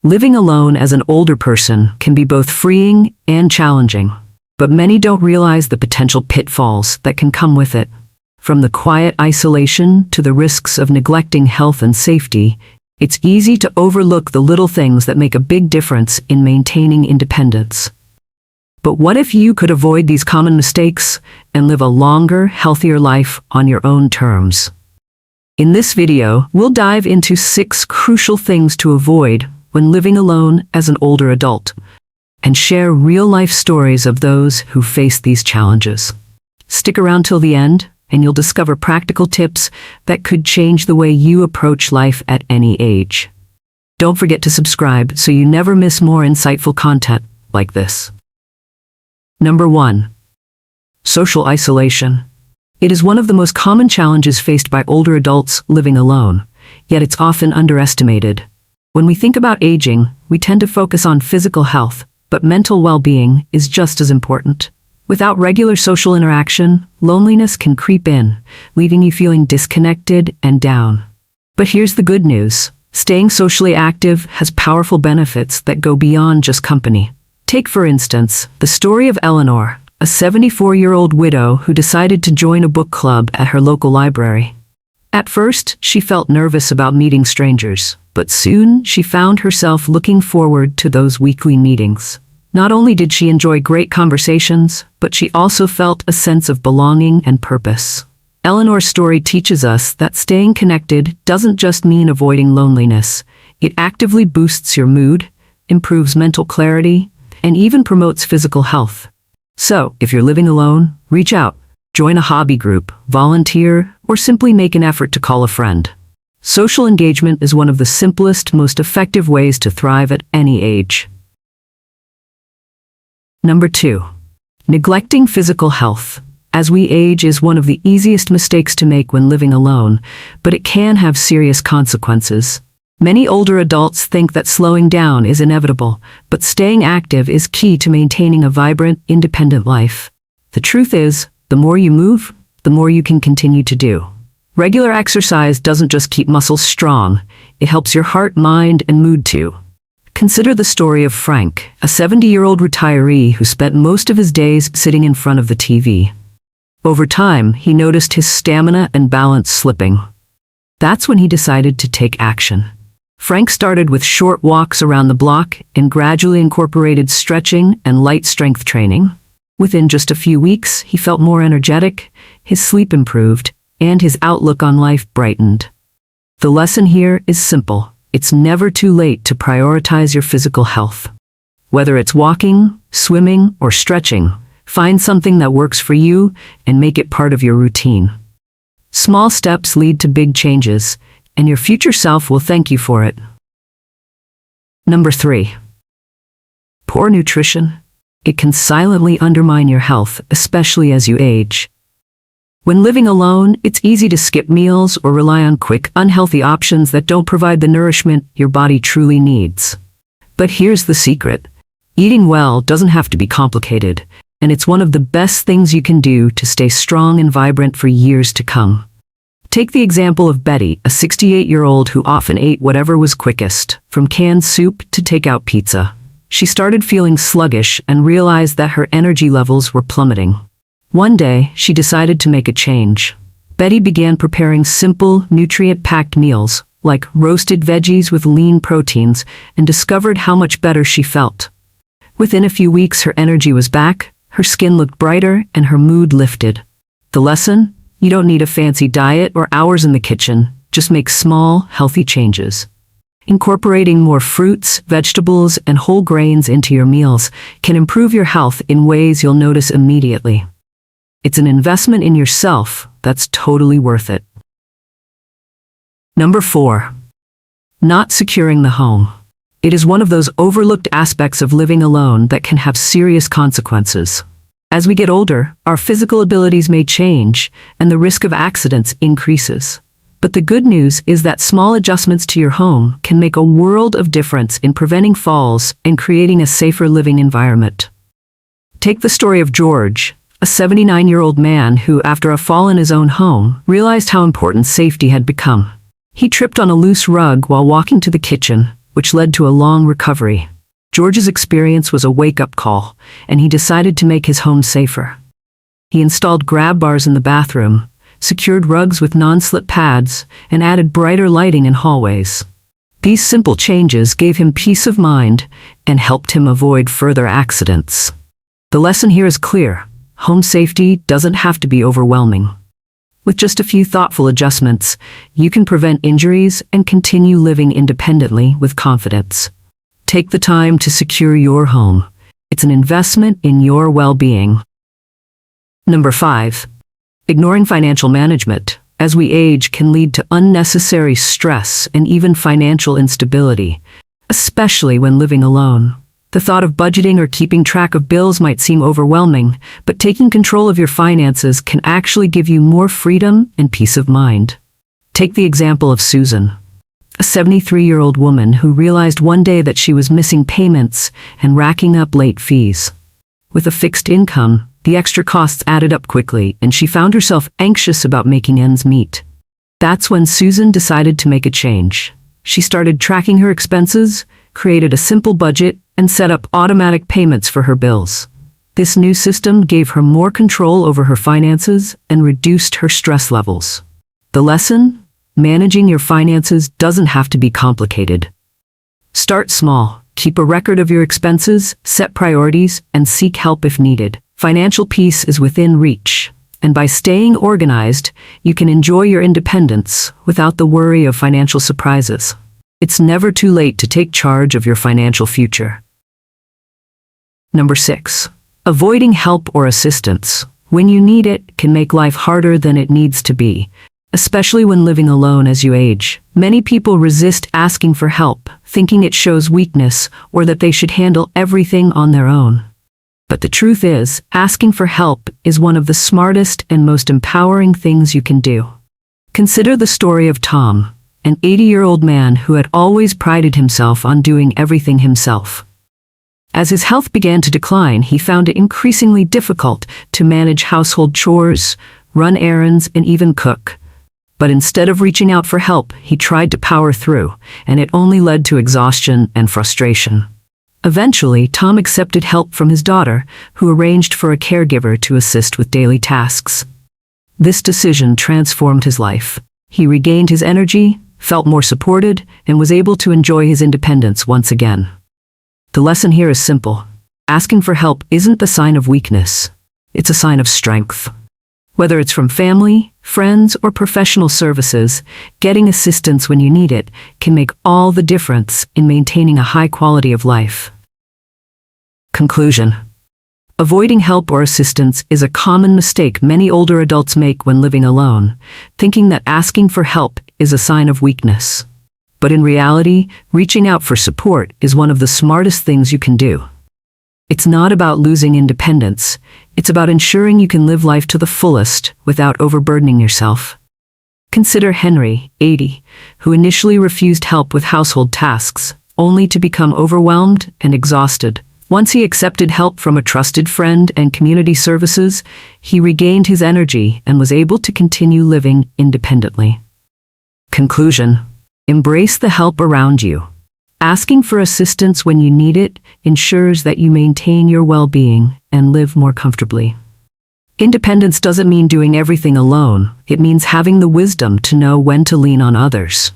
Living alone as an older person can be both freeing and challenging, but many don't realize the potential pitfalls that can come with it. From the quiet isolation to the risks of neglecting health and safety, it's easy to overlook the little things that make a big difference in maintaining independence. But what if you could avoid these common mistakes and live a longer, healthier life on your own terms? In this video, we'll dive into 6 crucial things to avoid when living alone as an older adult, and share real-life stories of those who face these challenges. Stick around till the end, and you'll discover practical tips that could change the way you approach life at any age. Don't forget to subscribe so you never miss more insightful content like this. Number 1. Social isolation. It is one of the most common challenges faced by older adults living alone, yet it's often underestimated. When we think about aging, we tend to focus on physical health, but mental well-being is just as important. Without regular social interaction, loneliness can creep in, leaving you feeling disconnected and down. But here's the good news. Staying socially active has powerful benefits that go beyond just company. Take, for instance, the story of Eleanor, a 74-year-old widow who decided to join a book club at her local library. At first, she felt nervous about meeting strangers, but soon she found herself looking forward to those weekly meetings. Not only did she enjoy great conversations, but she also felt a sense of belonging and purpose. Eleanor's story teaches us that staying connected doesn't just mean avoiding loneliness. It actively boosts your mood, improves mental clarity, and even promotes physical health. So, if you're living alone, reach out, join a hobby group, volunteer, or simply make an effort to call a friend. Social engagement is one of the simplest, most effective ways to thrive at any age. Number 2. Neglecting physical health. As we age is one of the easiest mistakes to make when living alone, but it can have serious consequences. Many older adults think that slowing down is inevitable, but staying active is key to maintaining a vibrant, independent life. The truth is, the more you move, the more you can continue to do. Regular exercise doesn't just keep muscles strong, it helps your heart, mind, and mood too. Consider the story of Frank, a 70-year-old retiree who spent most of his days sitting in front of the TV. Over time, he noticed his stamina and balance slipping. That's when he decided to take action. Frank started with short walks around the block and gradually incorporated stretching and light strength training. Within just a few weeks, he felt more energetic, his sleep improved, and his outlook on life brightened. The lesson here is simple. It's never too late to prioritize your physical health. Whether it's walking, swimming, or stretching, find something that works for you and make it part of your routine. Small steps lead to big changes, and your future self will thank you for it. Number 3. Poor nutrition. It can silently undermine your health, especially as you age. When living alone, it's easy to skip meals or rely on quick, unhealthy options that don't provide the nourishment your body truly needs. But here's the secret. Eating well doesn't have to be complicated, and it's one of the best things you can do to stay strong and vibrant for years to come. Take the example of Betty, a 68-year-old who often ate whatever was quickest, from canned soup to takeout pizza. She started feeling sluggish and realized that her energy levels were plummeting. One day, she decided to make a change. Betty began preparing simple, nutrient-packed meals, like roasted veggies with lean proteins, and discovered how much better she felt. Within a few weeks, her energy was back, her skin looked brighter, and her mood lifted. The lesson? You don't need a fancy diet or hours in the kitchen. Just make small, healthy changes. Incorporating more fruits, vegetables, and whole grains into your meals can improve your health in ways you'll notice immediately. It's an investment in yourself that's totally worth it. Number 4. Not securing the home. It is one of those overlooked aspects of living alone that can have serious consequences. As we get older, our physical abilities may change, and the risk of accidents increases. But the good news is that small adjustments to your home can make a world of difference in preventing falls and creating a safer living environment. Take the story of George, a 79-year-old man who, after a fall in his own home, realized how important safety had become. He tripped on a loose rug while walking to the kitchen, which led to a long recovery. George's experience was a wake-up call, and he decided to make his home safer. He installed grab bars in the bathroom, secured rugs with non-slip pads, and added brighter lighting in hallways. These simple changes gave him peace of mind and helped him avoid further accidents. The lesson here is clear. Home safety doesn't have to be overwhelming. With just a few thoughtful adjustments, you can prevent injuries and continue living independently with confidence. Take the time to secure your home. It's an investment in your well-being. Number 5. Ignoring financial management. As we age, can lead to unnecessary stress and even financial instability, especially when living alone. The thought of budgeting or keeping track of bills might seem overwhelming, but taking control of your finances can actually give you more freedom and peace of mind. Take the example of Susan, a 73-year-old woman who realized one day that she was missing payments and racking up late fees. With a fixed income, the extra costs added up quickly, and she found herself anxious about making ends meet. That's when Susan decided to make a change. She started tracking her expenses, created a simple budget, and set up automatic payments for her bills. This new system gave her more control over her finances and reduced her stress levels. The lesson? Managing your finances doesn't have to be complicated. Start small, keep a record of your expenses, set priorities, and seek help if needed. Financial peace is within reach, and by staying organized, you can enjoy your independence without the worry of financial surprises. It's never too late to take charge of your financial future. Number 6. Avoiding help or assistance when you need it can make life harder than it needs to be, especially when living alone as you age. Many people resist asking for help, thinking it shows weakness or that they should handle everything on their own. But the truth is, asking for help is one of the smartest and most empowering things you can do. Consider the story of Tom, an 80-year-old man who had always prided himself on doing everything himself. As his health began to decline, he found it increasingly difficult to manage household chores, run errands, and even cook. But instead of reaching out for help, he tried to power through, and it only led to exhaustion and frustration. Eventually, Tom accepted help from his daughter, who arranged for a caregiver to assist with daily tasks. This decision transformed his life. He regained his energy, felt more supported, and was able to enjoy his independence once again. The lesson here is simple. Asking for help isn't the sign of weakness. It's a sign of strength. Whether it's from family, friends, or professional services, getting assistance when you need it can make all the difference in maintaining a high quality of life. Conclusion. Avoiding help or assistance is a common mistake many older adults make when living alone, thinking that asking for help is a sign of weakness. But in reality, reaching out for support is one of the smartest things you can do. It's not about losing independence. It's about ensuring you can live life to the fullest without overburdening yourself. Consider Henry, 80, who initially refused help with household tasks, only to become overwhelmed and exhausted. Once he accepted help from a trusted friend and community services, he regained his energy and was able to continue living independently. Conclusion. Embrace the help around you. Asking for assistance when you need it ensures that you maintain your well-being and live more comfortably. Independence doesn't mean doing everything alone. It means having the wisdom to know when to lean on others.